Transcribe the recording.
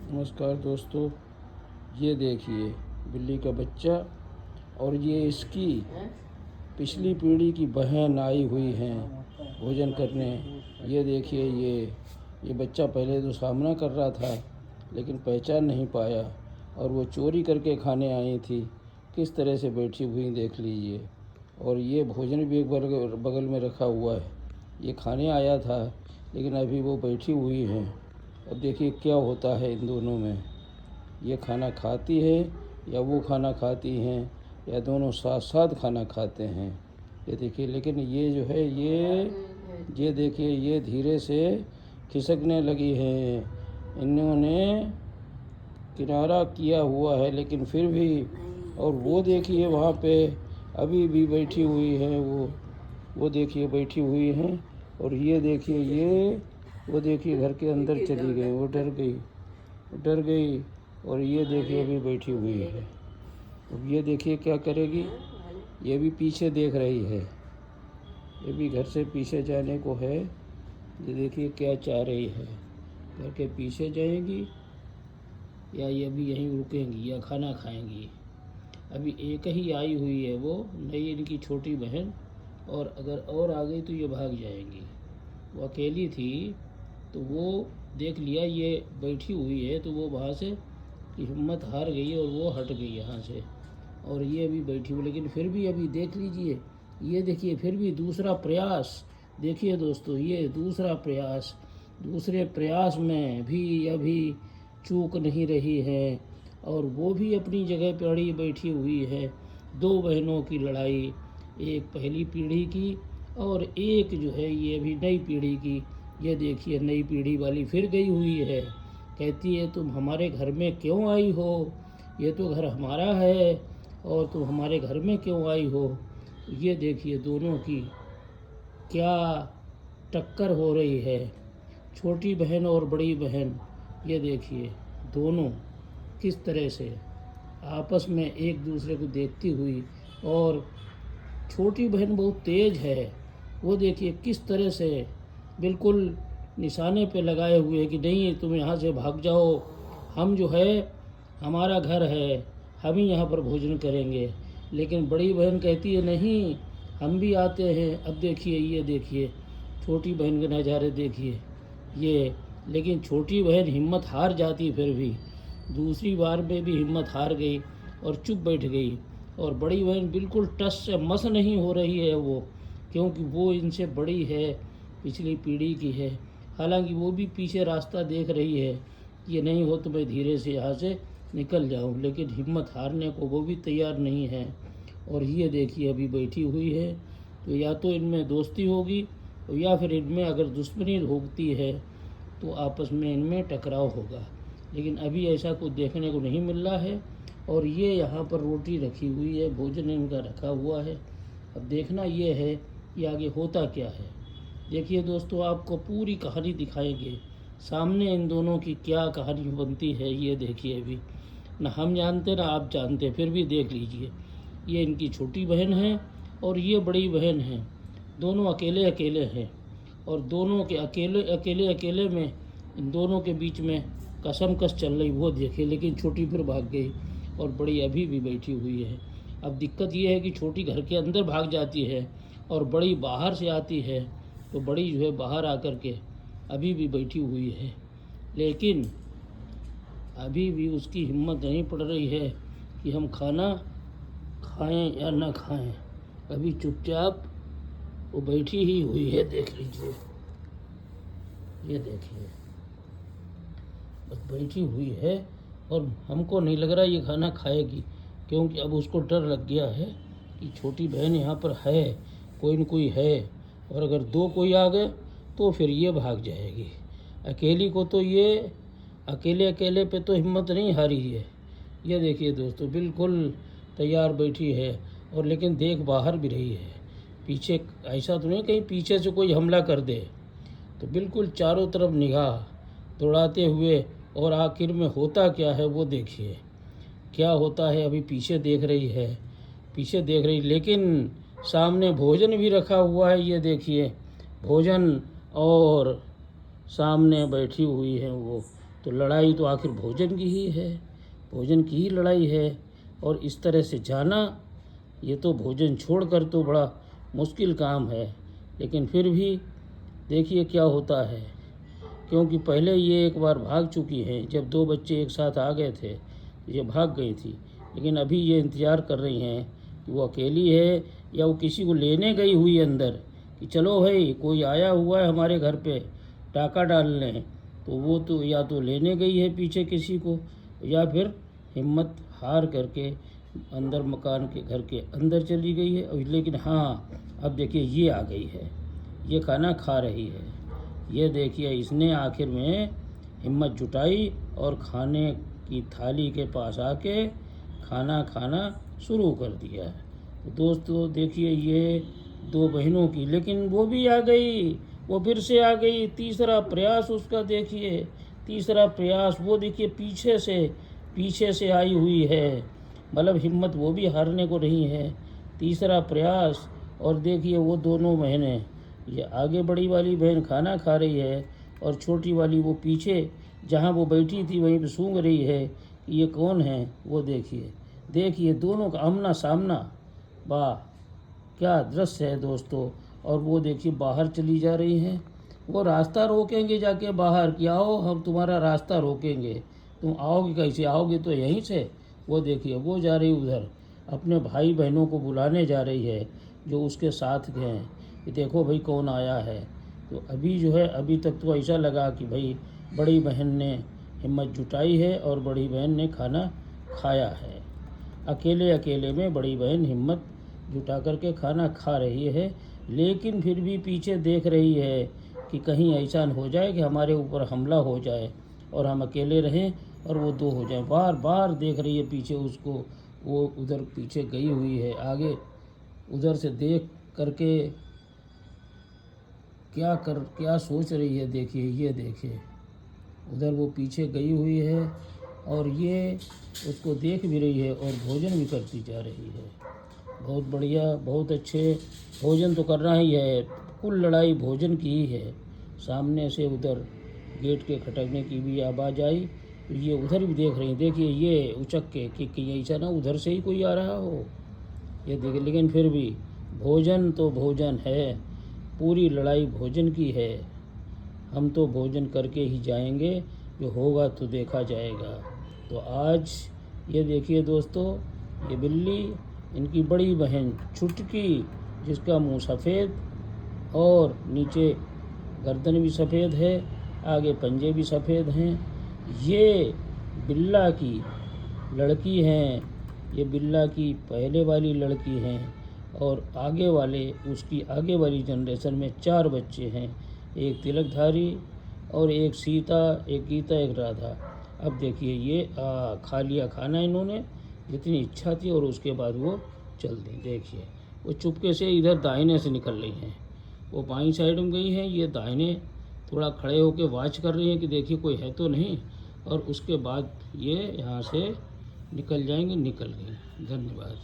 नमस्कार दोस्तों, ये देखिए बिल्ली का बच्चा और ये इसकी पिछली पीढ़ी की बहन आई हुई हैं भोजन करने। ये देखिए ये बच्चा पहले तो सामना कर रहा था लेकिन पहचान नहीं पाया और वो चोरी करके खाने आई थी। किस तरह से बैठी हुई देख लीजिए। और ये भोजन भी एक बगल में रखा हुआ है। ये खाने आया था लेकिन अभी वो बैठी हुई हैं। अब देखिए क्या होता है इन दोनों में। ये खाना खाती है या वो खाना खाती हैं या दोनों साथ साथ खाना खाते हैं। ये देखिए, लेकिन ये जो है ये देखिए ये धीरे से खिसकने लगी हैं। इन्होंने किनारा किया हुआ है लेकिन फिर भी। और वो देखिए वहाँ पे अभी भी बैठी हुई है। वो देखिए बैठी हुई हैं। और ये देखिए वो देखिए घर के अंदर चली गई। वो डर गई। और ये देखिए अभी बैठी हुई है। अब ये देखिए क्या करेगी। ये भी पीछे देख रही है। ये भी घर से पीछे जाने को है। ये देखिए क्या चाह रही है। घर के पीछे जाएगी या ये भी यहीं रुकेंगी या खाना खाएंगी। अभी एक ही आई हुई है वो नई इनकी छोटी बहन। और अगर और आ गई तो ये भाग जाएंगी। वो अकेली थी तो वो देख लिया ये बैठी हुई है तो वो वहाँ से की हिम्मत हार गई और वो हट गई यहाँ से। और ये अभी बैठी हुई लेकिन फिर भी अभी देख लीजिए। ये देखिए फिर भी दूसरा प्रयास। देखिए दोस्तों ये दूसरा प्रयास। दूसरे प्रयास में भी अभी चूक नहीं रही है। और वो भी अपनी जगह पड़ी बैठी हुई है। दो बहनों की लड़ाई, एक पहली पीढ़ी की और एक जो है ये अभी नई पीढ़ी की। ये देखिए नई पीढ़ी वाली फिर गई हुई है। कहती है तुम हमारे घर में क्यों आई हो, ये तो घर हमारा है और तुम हमारे घर में क्यों आई हो। ये देखिए दोनों की क्या टक्कर हो रही है, छोटी बहन और बड़ी बहन। ये देखिए दोनों किस तरह से आपस में एक दूसरे को देखती हुई। और छोटी बहन बहुत तेज है। वो देखिए किस तरह से बिल्कुल निशाने पे लगाए हुए है कि नहीं तुम यहाँ से भाग जाओ। हम जो है हमारा घर है, हम ही यहाँ पर भोजन करेंगे। लेकिन बड़ी बहन कहती है नहीं हम भी आते हैं। अब देखिए ये देखिए छोटी बहन के नज़ारे देखिए ये। लेकिन छोटी बहन हिम्मत हार जाती फिर भी। दूसरी बार में भी हिम्मत हार गई और चुप बैठ गई। और बड़ी बहन बिल्कुल टस से मस नहीं हो रही है वो, क्योंकि वो इनसे बड़ी है, पिछली पीढ़ी की है। हालांकि वो भी पीछे रास्ता देख रही है, ये नहीं हो तो मैं धीरे से यहाँ से निकल जाऊँ, लेकिन हिम्मत हारने को वो भी तैयार नहीं है। और ये देखिए अभी बैठी हुई है। तो या तो इनमें दोस्ती होगी या फिर इनमें अगर दुश्मनी होती है तो आपस में इनमें टकराव होगा। लेकिन अभी ऐसा कुछ देखने को नहीं मिल रहा है। और ये यहाँ पर रोटी रखी हुई है, भोजन इनका रखा हुआ है। अब देखना ये है कि आगे होता क्या है। देखिए दोस्तों आपको पूरी कहानी दिखाएंगे सामने इन दोनों की क्या कहानी बनती है। ये देखिए अभी ना हम जानते ना आप जानते, फिर भी देख लीजिए। ये इनकी छोटी बहन है और ये बड़ी बहन है। दोनों अकेले अकेले हैं और दोनों के अकेले में इन दोनों के बीच में कसमकस चल रही। वो देखिए लेकिन छोटी फिर भाग गई और बड़ी अभी भी बैठी हुई है। अब दिक्कत ये है कि छोटी घर के अंदर भाग जाती है और बड़ी बाहर से आती है। तो बड़ी जो है बाहर आकर के अभी भी बैठी हुई है। लेकिन अभी भी उसकी हिम्मत नहीं पड़ रही है कि हम खाना खाएं या ना खाएं। अभी चुपचाप वो बैठी ही हुई है। देख लीजिए ये देखिए बस बैठी हुई है। और हमको नहीं लग रहा ये खाना खाएगी, क्योंकि अब उसको डर लग गया है कि छोटी बहन यहाँ पर है, कोई न कोई है। और अगर दो कोई आ गए तो फिर ये भाग जाएगी। अकेली को तो ये अकेले पे तो हिम्मत नहीं हारी है। ये देखिए दोस्तों बिल्कुल तैयार बैठी है। और लेकिन देख बाहर भी रही है पीछे। ऐसा तो नहीं कहीं पीछे से कोई हमला कर दे। तो बिल्कुल चारों तरफ निगाह दौड़ाते हुए। और आखिर में होता क्या है वो देखिए क्या होता है। अभी पीछे देख रही है, पीछे देख रही, लेकिन सामने भोजन भी रखा हुआ है। ये देखिए भोजन और सामने बैठी हुई है वो। तो लड़ाई तो आखिर भोजन की ही है, भोजन की ही लड़ाई है। और इस तरह से जाना, ये तो भोजन छोड़कर तो बड़ा मुश्किल काम है। लेकिन फिर भी देखिए क्या होता है, क्योंकि पहले ये एक बार भाग चुकी हैं। जब 2 बच्चे एक साथ आ गए थे ये भाग गई थी, लेकिन अभी ये इंतज़ार कर रही हैं कि वो अकेली है या वो किसी को लेने गई हुई अंदर, कि चलो भाई कोई आया हुआ है हमारे घर पे डाका डालने। तो वो तो या तो लेने गई है पीछे किसी को, या फिर हिम्मत हार करके अंदर मकान के घर के अंदर चली गई है। लेकिन हाँ, अब देखिए ये आ गई है, ये खाना खा रही है। ये देखिए इसने आखिर में हिम्मत जुटाई और खाने की थाली के पास आके खाना खाना शुरू कर दिया। तो दोस्तों देखिए ये 2 बहनों की, लेकिन वो भी आ गई, वो फिर से आ गई। तीसरा प्रयास उसका देखिए, तीसरा प्रयास वो देखिए पीछे से आई हुई है, मतलब हिम्मत वो भी हारने को नहीं है। तीसरा प्रयास, और देखिए वो दोनों बहनें, ये आगे बड़ी वाली बहन खाना खा रही है और छोटी वाली वो पीछे जहाँ वो बैठी थी वहीं पे सूंघ रही है कि ये कौन है। वो देखिए दोनों का आमना सामना, वाह क्या दृश्य है दोस्तों। और वो देखिए बाहर चली जा रही हैं, वो रास्ता रोकेंगे जाके बाहर कि आओ हम तुम्हारा रास्ता रोकेंगे, तुम आओगे कैसे, आओगे तो यहीं से। वो देखिए वो जा रही उधर, अपने भाई बहनों को बुलाने जा रही है जो उसके साथ गए हैं कि देखो भाई कौन आया है। तो अभी जो है, अभी तक तो ऐसा लगा कि भाई बड़ी बहन ने हिम्मत जुटाई है और बड़ी बहन ने खाना खाया है। अकेले अकेले में बड़ी बहन हिम्मत जुटा करके खाना खा रही है, लेकिन फिर भी पीछे देख रही है कि कहीं ऐसा हो जाए कि हमारे ऊपर हमला हो जाए और हम अकेले रहें और वो 2 हो जाएं। बार बार देख रही है पीछे उसको, वो उधर पीछे गई हुई है, आगे उधर से देख करके क्या सोच रही है। देखिए ये देखिए उधर वो पीछे गई हुई है और ये उसको देख भी रही है और भोजन भी करती जा रही है। बहुत बढ़िया, बहुत अच्छे। भोजन तो करना ही है, कुल लड़ाई भोजन की ही है। सामने से उधर गेट के खटकने की भी आवाज़ आई तो ये उधर भी देख रही हैं। देखिए ये उचक के कि ऐसा ना उधर से ही कोई आ रहा हो, ये देखिए। लेकिन फिर भी भोजन तो भोजन है, पूरी लड़ाई भोजन की है। हम तो भोजन करके ही जाएंगे, जो होगा तो देखा जाएगा। तो आज ये देखिए दोस्तों, ये बिल्ली, इनकी बड़ी बहन छुटकी, जिसका मुंह सफ़ेद और नीचे गर्दन भी सफ़ेद है, आगे पंजे भी सफ़ेद हैं, ये बिल्ला की लड़की हैं। ये बिल्ला की पहले वाली लड़की हैं और आगे वाले, उसकी आगे वाली जनरेशन में 4 बच्चे हैं, एक तिलकधारी और एक सीता, एक गीता, एक राधा। अब देखिए ये खा लिया खाना इन्होंने, जितनी इच्छा थी, और उसके बाद वो चल दी। देखिए वो चुपके से इधर दाहिने से निकल रही हैं, वो बाईं साइड में गई हैं, ये दाहिने थोड़ा खड़े होकर वॉच कर रही हैं कि देखिए कोई है तो नहीं, और उसके बाद ये यहाँ से निकल जाएंगे। निकल गई। धन्यवाद।